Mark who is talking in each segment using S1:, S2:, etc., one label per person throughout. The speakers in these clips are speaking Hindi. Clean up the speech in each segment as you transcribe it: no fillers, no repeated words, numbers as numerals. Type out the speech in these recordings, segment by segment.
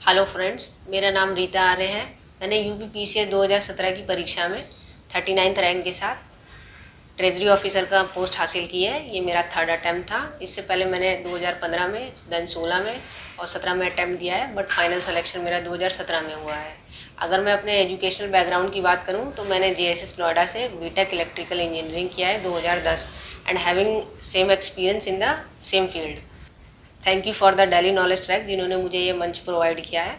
S1: हेलो फ्रेंड्स, मेरा नाम रीता आर्य है। मैंने यूपीपीसीएस 2017 की परीक्षा में 39th रैंक के साथ ट्रेजरी ऑफिसर का पोस्ट हासिल की है। ये मेरा थर्ड अटैम्प्ट था। इससे पहले मैंने 2015 में, देन 16 में और 17 में अटैम्प्ट दिया है, बट फाइनल सिलेक्शन मेरा 2017 में हुआ है। अगर मैं अपने एजुकेशनल बैकग्राउंड की बात करूं तो मैंने जेएसएस नोएडा से बीटेक इलेक्ट्रिकल इंजीनियरिंग किया है 2010 and having same experience in the same field. Thank you for the Delhi knowledge track, जिन्होंने मुझे ये मंच प्रोवाइड किया है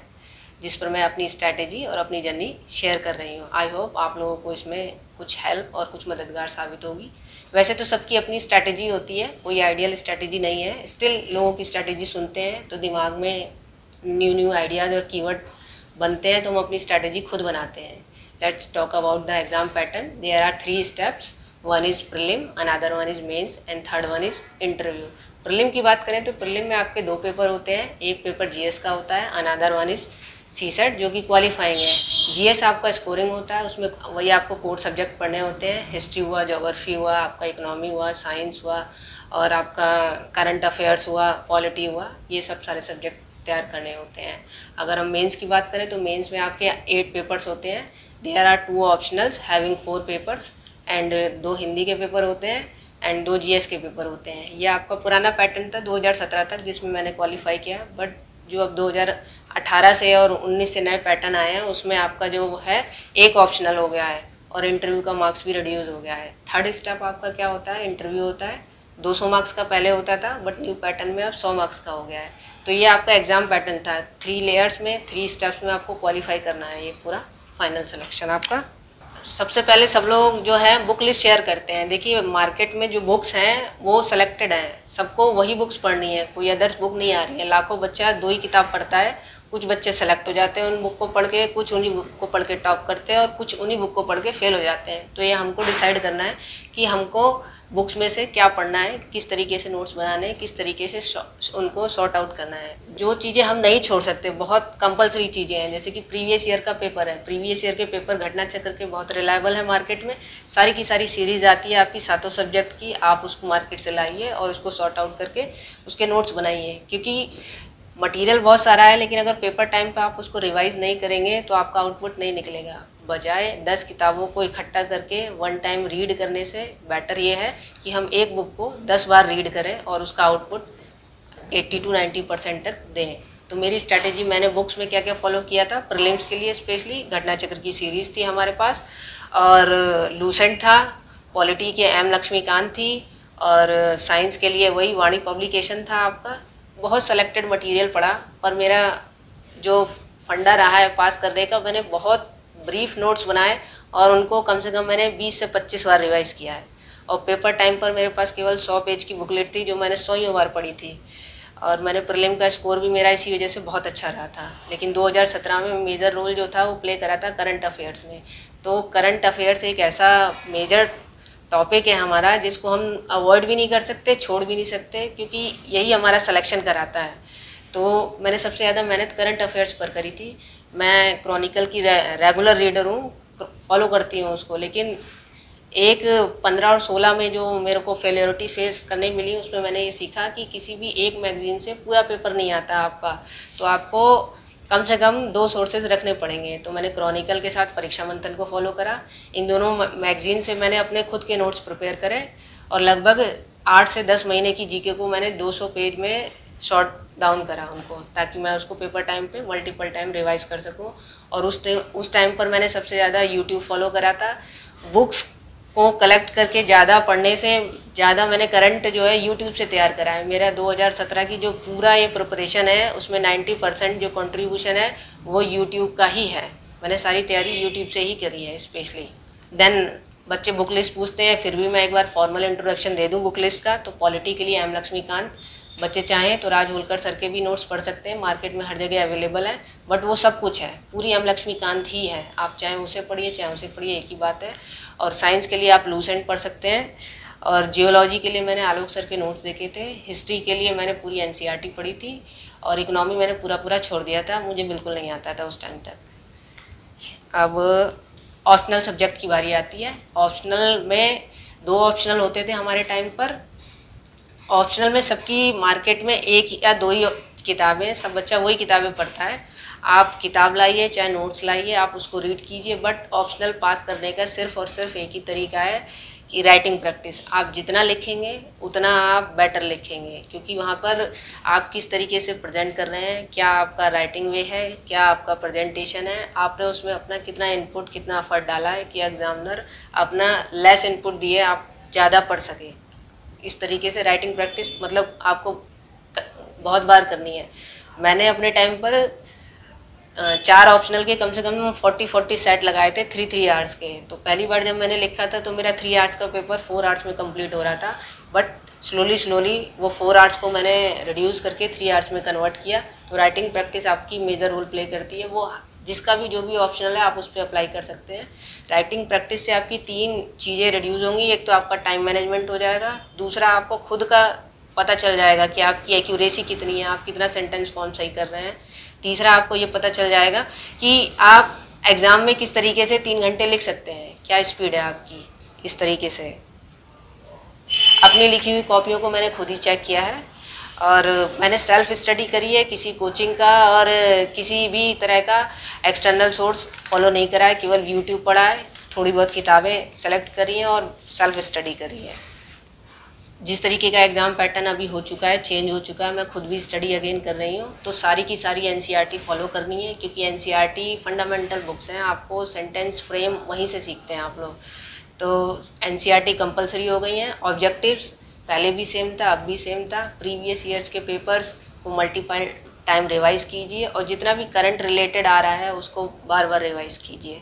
S1: जिस पर मैं अपनी स्ट्रैटेजी और अपनी जर्नी शेयर कर रही हूँ। आई होप आप लोगों को इसमें कुछ हेल्प और कुछ मददगार साबित होगी। वैसे तो सबकी अपनी स्ट्रैटेजी होती है, कोई आइडियल स्ट्रैटेजी नहीं है। स्टिल लोगों की स्ट्रैटेजी सुनते हैं तो दिमाग में न्यू आइडियाज़ और कीवर्ड बनते हैं, तो हम अपनी स्ट्रैटेजी खुद बनाते हैं। Let's talk about the exam pattern. There are 3 steps. One is prelim, another one is mains and third one is interview. Prelim की बात करें तो प्रीलिम में आपके 2 पेपर होते हैं। एक पेपर जीएस का होता है, अनदर वन इज़ सीसेट जो कि क्वालिफाइंग है। जीएस आपका स्कोरिंग होता है, उसमें वही आपको कोर सब्जेक्ट पढ़ने होते हैं। हिस्ट्री हुआ, ज्योग्राफी हुआ, आपका इकोनॉमी हुआ, साइंस हुआ और आपका करंट अफेयर्स हुआ, पॉलिटी हुआ, ये सब सारे सब्जेक्ट तैयार करने होते हैं। अगर हम मेंस की बात करें तो मेंस में आपके 8 पेपर्स होते हैं। There are 2 optionals having 4 papers and 2 Hindi के पेपर होते हैं एंड 2 जीएस के पेपर होते हैं। ये आपका पुराना पैटर्न था 2017 तक, जिसमें मैंने क्वालिफाई किया, बट जो अब 2018 से और 19 से नए पैटर्न आए हैं उसमें आपका जो है एक ऑप्शनल हो गया है और इंटरव्यू का मार्क्स भी रिड्यूस हो गया है। थर्ड स्टेप आपका क्या होता है, इंटरव्यू होता है। 200 मार्क्स का पहले होता था, बट न्यू पैटर्न में अब 100 मार्क्स का हो गया है। तो ये आपका एग्जाम पैटर्न था। 3 लेयर्स में, 3 स्टेप्स में आपको क्वालिफाई करना है ये पूरा फाइनल सिलेक्शन आपका। सबसे पहले सब लोग जो है बुक लिस्ट शेयर करते हैं। देखिए, मार्केट में जो बुक्स हैं वो सेलेक्टेड हैं, सबको वही बुक्स पढ़नी है, कोई अदर्स बुक नहीं आ रही है। लाखों बच्चा 2 ही किताब पढ़ता है। कुछ बच्चे सेलेक्ट हो जाते हैं उन बुक को पढ़ के, कुछ उन्हीं बुक को पढ़ के टॉप करते हैं और कुछ उन्हीं बुक को पढ़ के फेल हो जाते हैं। तो ये हमको डिसाइड करना है कि हमको बुक्स में से क्या पढ़ना है, किस तरीके से नोट्स बनाने हैं, किस तरीके से उनको सॉर्ट आउट करना है। जो चीज़ें हम नहीं छोड़ सकते, बहुत कंपलसरी चीज़ें हैं, जैसे कि प्रीवियस ईयर का पेपर है। प्रीवियस ईयर के पेपर घटना चक्र के बहुत रिलायबल है मार्केट में। सारी की सारी सीरीज़ आती है आपकी 7 सब्जेक्ट की, आप उसको मार्केट से लाइए और उसको सॉर्ट आउट करके उसके नोट्स बनाइए। क्योंकि मटेरियल बहुत सारा है, लेकिन अगर पेपर टाइम पे आप उसको रिवाइज नहीं करेंगे तो आपका आउटपुट नहीं निकलेगा। बजाय 10 किताबों को इकट्ठा करके वन टाइम रीड करने से बेटर ये है कि हम एक बुक को 10 बार रीड करें और उसका आउटपुट 80 to 90% तक दें। तो मेरी स्ट्रैटेजी, मैंने बुक्स में क्या क्या फॉलो किया था प्रीलिम्स के लिए, स्पेशली घटना चक्र की सीरीज़ थी हमारे पास, और लूसेंट था, पॉलिटी के एम लक्ष्मीकांत थी, और साइंस के लिए वही वाणी पब्लिकेशन था आपका। बहुत सेलेक्टेड मटेरियल पढ़ा, पर मेरा जो फंडा रहा है पास करने का, मैंने बहुत ब्रीफ नोट्स बनाए और उनको कम से कम मैंने 20 से 25 बार रिवाइज़ किया है। और पेपर टाइम पर मेरे पास केवल 100 पेज की बुकलेट थी जो मैंने 100 बार पढ़ी थी। और मैंने प्रीलिम का स्कोर भी मेरा इसी वजह से बहुत अच्छा रहा था। लेकिन 2017 में मेजर रोल जो था वो प्ले करा था करंट अफेयर्स ने। तो करंट अफेयर्स एक ऐसा मेजर टॉपिक है हमारा जिसको हम अवॉइड भी नहीं कर सकते, छोड़ भी नहीं सकते, क्योंकि यही हमारा सिलेक्शन कराता है। तो मैंने सबसे ज़्यादा मेहनत करंट अफेयर्स पर करी थी। मैं क्रॉनिकल की रेगुलर रीडर हूँ, फॉलो करती हूँ उसको, लेकिन एक 15 और 16 में जो मेरे को फेलियरिटी फेस करने मिली, उसमें मैंने ये सीखा कि किसी भी एक मैगज़ीन से पूरा पेपर नहीं आता आपका, तो आपको कम से कम 2 सोर्सेज रखने पड़ेंगे। तो मैंने क्रॉनिकल के साथ परीक्षा मंथन को फॉलो करा। इन दोनों मैगज़ीन से मैंने अपने खुद के नोट्स प्रिपेयर करे और लगभग 8 से 10 महीने की जीके को मैंने 200 पेज में शॉर्ट डाउन करा उनको, ताकि मैं उसको पेपर टाइम पे मल्टीपल टाइम रिवाइज कर सकूं। और उस टाइम पर मैंने सबसे ज़्यादा यूट्यूब फॉलो करा था। बुक्स को कलेक्ट करके ज़्यादा पढ़ने से ज़्यादा मैंने करंट जो है यूट्यूब से तैयार करा है। मेरा 2017 की जो पूरा ये प्रिपरेशन है उसमें 90% जो कंट्रीब्यूशन है वो यूट्यूब का ही है। मैंने सारी तैयारी यूट्यूब से ही करी है स्पेशली। देन बच्चे बुक लिस्ट पूछते हैं, फिर भी मैं एक बार फॉर्मल इंट्रोडक्शन दे दूँ बुक लिस्ट का। तो पॉलिटी के लिए एम लक्ष्मीकांत, बच्चे चाहें तो राज होलकर सर के भी नोट्स पढ़ सकते हैं, मार्केट में हर जगह अवेलेबल है, बट वो सब कुछ है, पूरी एम लक्ष्मीकांत ही है। आप चाहे उसे पढ़िए चाहे उसे पढ़िए, एक ही बात है। और साइंस के लिए आप लूसेंट पढ़ सकते हैं, और जियोलॉजी के लिए मैंने आलोक सर के नोट्स देखे थे। हिस्ट्री के लिए मैंने पूरी एनसीईआरटी पढ़ी थी, और इकोनॉमी मैंने पूरा छोड़ दिया था, मुझे बिल्कुल नहीं आता था उस टाइम तक। अब ऑप्शनल सब्जेक्ट की बारी आती है। ऑप्शनल में 2 ऑप्शनल होते थे हमारे टाइम पर। ऑप्शनल में सबकी मार्केट में 1 या 2 ही किताबें, सब बच्चा वही किताबें पढ़ता है। आप किताब लाइए चाहे नोट्स लाइए, आप उसको रीड कीजिए, बट ऑप्शनल पास करने का सिर्फ और सिर्फ एक ही तरीका है कि राइटिंग प्रैक्टिस। आप जितना लिखेंगे उतना आप बेटर लिखेंगे, क्योंकि वहाँ पर आप किस तरीके से प्रेजेंट कर रहे हैं, क्या आपका राइटिंग वे है, क्या आपका प्रेजेंटेशन है, आपने उसमें अपना कितना इनपुट, कितना एफर्ट डाला है कि एग्जामिनर अपना लेस इनपुट दिए आप ज़्यादा पढ़ सके। इस तरीके से राइटिंग प्रैक्टिस मतलब आपको बहुत बार करनी है। मैंने अपने टाइम पर 4 ऑप्शनल के कम से कम 40 सेट लगाए थे 3 आवर्स के। तो पहली बार जब मैंने लिखा था तो मेरा 3 आवर्स का पेपर 4 आवर्स में कंप्लीट हो रहा था, बट स्लोली वो 4 आवर्स को मैंने रिड्यूस करके 3 आवर्स में कन्वर्ट किया। तो राइटिंग प्रैक्टिस आपकी मेजर रोल प्ले करती है। वो जिसका भी जो भी ऑप्शनल है आप उस पर अप्लाई कर सकते हैं। राइटिंग प्रैक्टिस से आपकी 3 चीज़ें रिड्यूस होंगी। एक तो आपका टाइम मैनेजमेंट हो जाएगा, दूसरा आपको खुद का पता चल जाएगा कि आपकी एक्यूरेसी कितनी है, आप कितना सेंटेंस फॉर्म सही कर रहे हैं। तीसरा आपको ये पता चल जाएगा कि आप एग्ज़ाम में किस तरीके से 3 घंटे लिख सकते हैं, क्या स्पीड है आपकी। इस तरीके से अपनी लिखी हुई कॉपियों को मैंने खुद ही चेक किया है और मैंने सेल्फ स्टडी करी है, किसी कोचिंग का और किसी भी तरह का एक्सटर्नल सोर्स फॉलो नहीं करा है, केवल यूट्यूब पढ़ा है, थोड़ी बहुत किताबें सेलेक्ट करी हैं और सेल्फ स्टडी करी है। जिस तरीके का एग्ज़ाम पैटर्न अभी हो चुका है, चेंज हो चुका है, मैं खुद भी स्टडी अगेन कर रही हूँ। तो सारी की सारी एनसीईआरटी फॉलो करनी है, क्योंकि एनसीईआरटी फंडामेंटल बुक्स हैं, आपको सेंटेंस फ्रेम वहीं से सीखते हैं आप लोग। तो एनसीईआरटी कंपलसरी हो गई हैं। ऑब्जेक्टिव्स पहले भी सेम था, अब भी सेम था। प्रीवियस ईयर्स के पेपर्स को मल्टीपल टाइम रिवाइज़ कीजिए और जितना भी करंट रिलेटेड आ रहा है उसको बार बार रिवाइज़ कीजिए।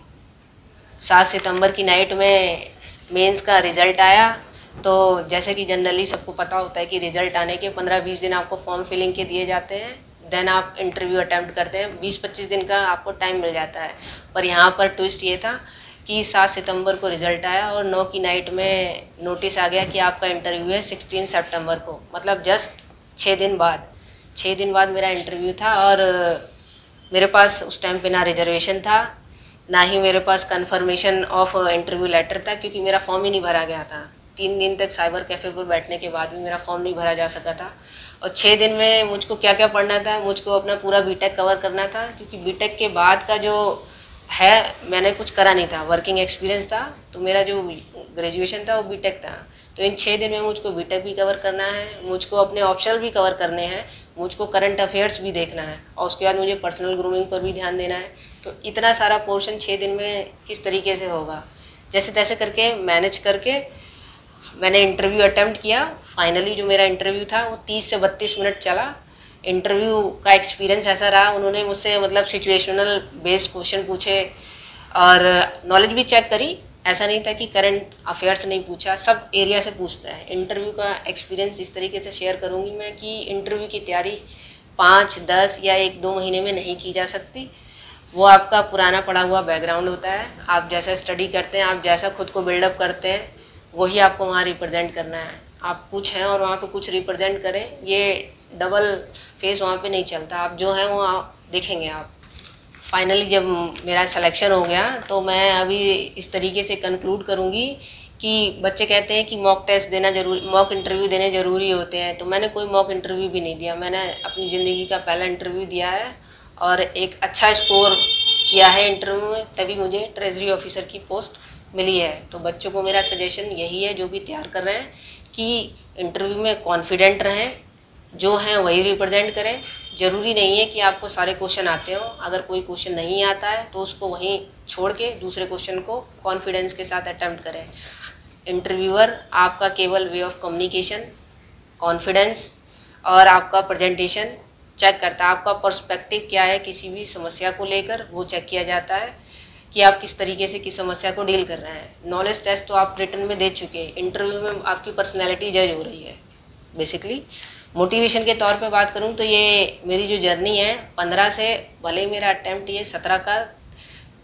S1: 7 सितंबर की नाइट में मेंस का रिज़ल्ट आया, तो जैसे कि जनरली सबको पता होता है कि रिज़ल्ट आने के 15-20 दिन आपको फॉर्म फिलिंग के दिए जाते हैं, देन आप इंटरव्यू अटैम्प्ट करते हैं। 20-25 दिन का आपको टाइम मिल जाता है। पर यहाँ पर ट्विस्ट ये था कि 7 सितंबर को रिज़ल्ट आया और 9 की नाइट में नोटिस आ गया कि आपका इंटरव्यू है 16 सितंबर को, मतलब जस्ट 6 दिन बाद मेरा इंटरव्यू था। और मेरे पास उस टाइम पे ना रिजर्वेशन था, ना ही मेरे पास कन्फर्मेशन ऑफ इंटरव्यू लेटर था, क्योंकि मेरा फॉर्म ही नहीं भरा गया था। 3 दिन तक साइबर कैफ़े पर बैठने के बाद भी मेरा फॉर्म नहीं भरा जा सका था। और 6 दिन में मुझको क्या क्या पढ़ना था, मुझको अपना पूरा बीटेक कवर करना था, क्योंकि बीटेक के बाद का जो है मैंने कुछ करा नहीं था, वर्किंग एक्सपीरियंस था, तो मेरा जो ग्रेजुएशन था वो बीटेक था। तो इन 6 दिन में मुझको बीटेक भी कवर करना है, मुझको अपने ऑप्शनल भी कवर करने हैं, मुझको करंट अफेयर्स भी देखना है और उसके बाद मुझे पर्सनल ग्रूमिंग पर भी ध्यान देना है। तो इतना सारा पोर्शन 6 दिन में किस तरीके से होगा, जैसे तैसे करके मैनेज करके मैंने इंटरव्यू अटेम्प्ट किया। फाइनली जो मेरा इंटरव्यू था वो 30 से 32 मिनट चला। इंटरव्यू का एक्सपीरियंस ऐसा रहा, उन्होंने मुझसे मतलब सिचुएशनल बेस्ड क्वेश्चन पूछे और नॉलेज भी चेक करी। ऐसा नहीं था कि करंट अफेयर्स नहीं पूछा, सब एरिया से पूछता है। इंटरव्यू का एक्सपीरियंस इस तरीके से शेयर करूँगी मैं कि इंटरव्यू की तैयारी 5, 10 या 1-2 महीने में नहीं की जा सकती। वो आपका पुराना पढ़ा हुआ बैकग्राउंड होता है। आप जैसा स्टडी करते हैं, आप जैसा खुद को बिल्डअप करते हैं, वही आपको वहाँ रिप्रेजेंट करना है। आप कुछ हैं और वहाँ पे कुछ रिप्रेजेंट करें, ये डबल फेस वहाँ पे नहीं चलता। आप जो हैं वो आप दिखेंगे। आप फाइनली जब मेरा सिलेक्शन हो गया तो मैं अभी इस तरीके से कंक्लूड करूँगी कि बच्चे कहते हैं कि मॉक टेस्ट देना जरूरी, मॉक इंटरव्यू देने ज़रूरी होते हैं, तो मैंने कोई मॉक इंटरव्यू भी नहीं दिया। मैंने अपनी ज़िंदगी का पहला इंटरव्यू दिया है और एक अच्छा स्कोर किया है इंटरव्यू में, तभी मुझे ट्रेजरी ऑफिसर की पोस्ट मिली है। तो बच्चों को मेरा सजेशन यही है, जो भी तैयार कर रहे हैं, कि इंटरव्यू में कॉन्फिडेंट रहें, जो हैं वही रिप्रेजेंट करें। ज़रूरी नहीं है कि आपको सारे क्वेश्चन आते हो। अगर कोई क्वेश्चन नहीं आता है तो उसको वहीं छोड़ के दूसरे क्वेश्चन को कॉन्फिडेंस के साथ अटेम्प्ट करें। इंटरव्यूअर आपका केवल वे ऑफ कम्युनिकेशन, कॉन्फिडेंस और आपका प्रेजेंटेशन चेक करता है। आपका पर्सपेक्टिव क्या है किसी भी समस्या को लेकर, वो चेक किया जाता है कि आप किस तरीके से किस समस्या को डील कर रहे हैं। नॉलेज टेस्ट तो आप रिटन में दे चुके हैं, इंटरव्यू में आपकी पर्सनैलिटी जज हो रही है। बेसिकली मोटिवेशन के तौर पे बात करूं तो ये मेरी जो जर्नी है 15 से, भले ही मेरा अटैम्प्ट ये 17 का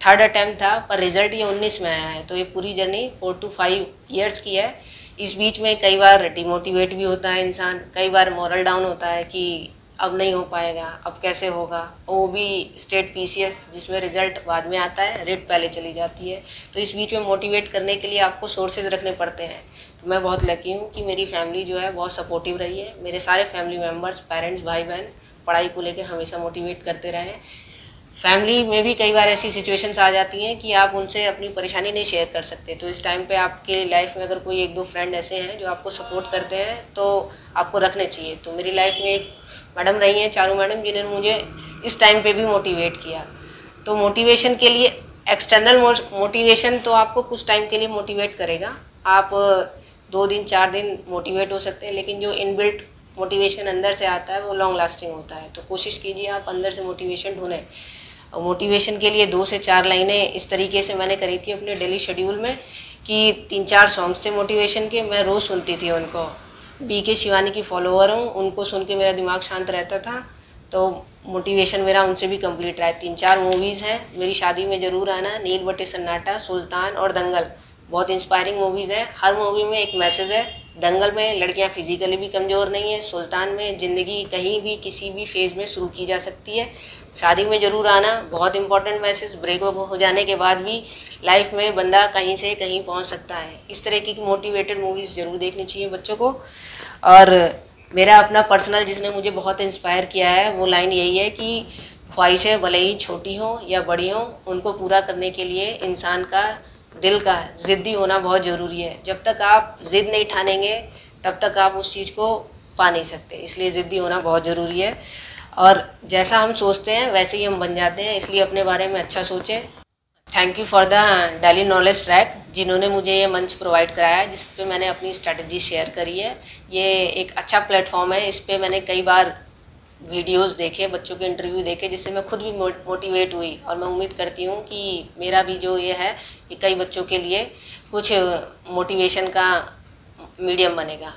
S1: 3rd अटैम्प्ट था, पर रिज़ल्ट ये 19 में आया है। तो ये पूरी जर्नी 4 to 5 ईयर्स की है। इस बीच में कई बार डिमोटिवेट भी होता है इंसान, कई बार मॉरल डाउन होता है कि अब नहीं हो पाएगा, अब कैसे होगा। वो भी स्टेट पीसीएस जिसमें रिज़ल्ट बाद में आता है, रेट पहले चली जाती है। तो इस बीच में मोटिवेट करने के लिए आपको सोर्सेज रखने पड़ते हैं। तो मैं बहुत लकी हूँ कि मेरी फैमिली जो है बहुत सपोर्टिव रही है। मेरे सारे फैमिली मेम्बर्स, पेरेंट्स, भाई बहन पढ़ाई को लेकर हमेशा मोटिवेट करते रहे हैं। फैमिली में भी कई बार ऐसी सिचुएशंस आ जाती हैं कि आप उनसे अपनी परेशानी नहीं शेयर कर सकते, तो इस टाइम पे आपके लाइफ में अगर कोई एक दो फ्रेंड ऐसे हैं जो आपको सपोर्ट करते हैं तो आपको रखने चाहिए। तो मेरी लाइफ में एक मैडम रही हैं, चारू मैडम, जिन्होंने मुझे इस टाइम पे भी मोटिवेट किया। तो मोटिवेशन के लिए एक्सटर्नल मोटिवेशन तो आपको कुछ टाइम के लिए मोटिवेट करेगा, आप 2 दिन 4 दिन मोटिवेट हो सकते हैं, लेकिन जो इनबिल्ट मोटिवेशन अंदर से आता है वो लॉन्ग लास्टिंग होता है। तो कोशिश कीजिए आप अंदर से मोटिवेशन ढूंढें। और मोटिवेशन के लिए 2 से 4 लाइनें इस तरीके से मैंने करी थी अपने डेली शेड्यूल में कि 3-4 सॉन्ग्स थे मोटिवेशन के, मैं रोज़ सुनती थी उनको। BK शिवानी की फॉलोअर हूँ, उनको सुन के मेरा दिमाग शांत रहता था, तो मोटिवेशन मेरा उनसे भी कंप्लीट रहा है। 3-4 मूवीज़ हैं, मेरी शादी में ज़रूर आना, नील बटे सन्नाटा, सुल्तान और दंगल, बहुत इंस्पायरिंग मूवीज़ हैं। हर मूवी में एक मैसेज है। दंगल में लड़कियां फिजिकली भी कमज़ोर नहीं है, सुल्तान में ज़िंदगी कहीं भी किसी भी फेज़ में शुरू की जा सकती है। शादी में ज़रूर आना, बहुत इंपॉर्टेंट मैसेज, ब्रेकअप हो जाने के बाद भी लाइफ में बंदा कहीं से कहीं पहुंच सकता है। इस तरह की मोटिवेटेड मूवीज़ ज़रूर देखनी चाहिए बच्चों को। और मेरा अपना पर्सनल जिसने मुझे बहुत इंस्पायर किया है वो लाइन यही है कि ख्वाहिशें भले ही छोटी हों या बड़ी हों, उनको पूरा करने के लिए इंसान का दिल का ज़िद्दी होना बहुत ज़रूरी है। जब तक आप ज़िद नहीं ठानेंगे तब तक आप उस चीज़ को पा नहीं सकते, इसलिए ज़िद्दी होना बहुत ज़रूरी है। और जैसा हम सोचते हैं वैसे ही हम बन जाते हैं, इसलिए अपने बारे में अच्छा सोचें। Thank you for the daily knowledge track, जिन्होंने मुझे ये मंच प्रोवाइड कराया है जिस पे मैंने अपनी स्ट्रैटेजी शेयर करी है। ये एक अच्छा प्लेटफॉर्म है, इस पे मैंने कई बार वीडियोस देखे, बच्चों के इंटरव्यू देखे, जिससे मैं खुद भी मोटिवेट हुई। और मैं उम्मीद करती हूँ कि मेरा भी जो ये है ये कई बच्चों के लिए कुछ मोटिवेशन का मीडियम बनेगा।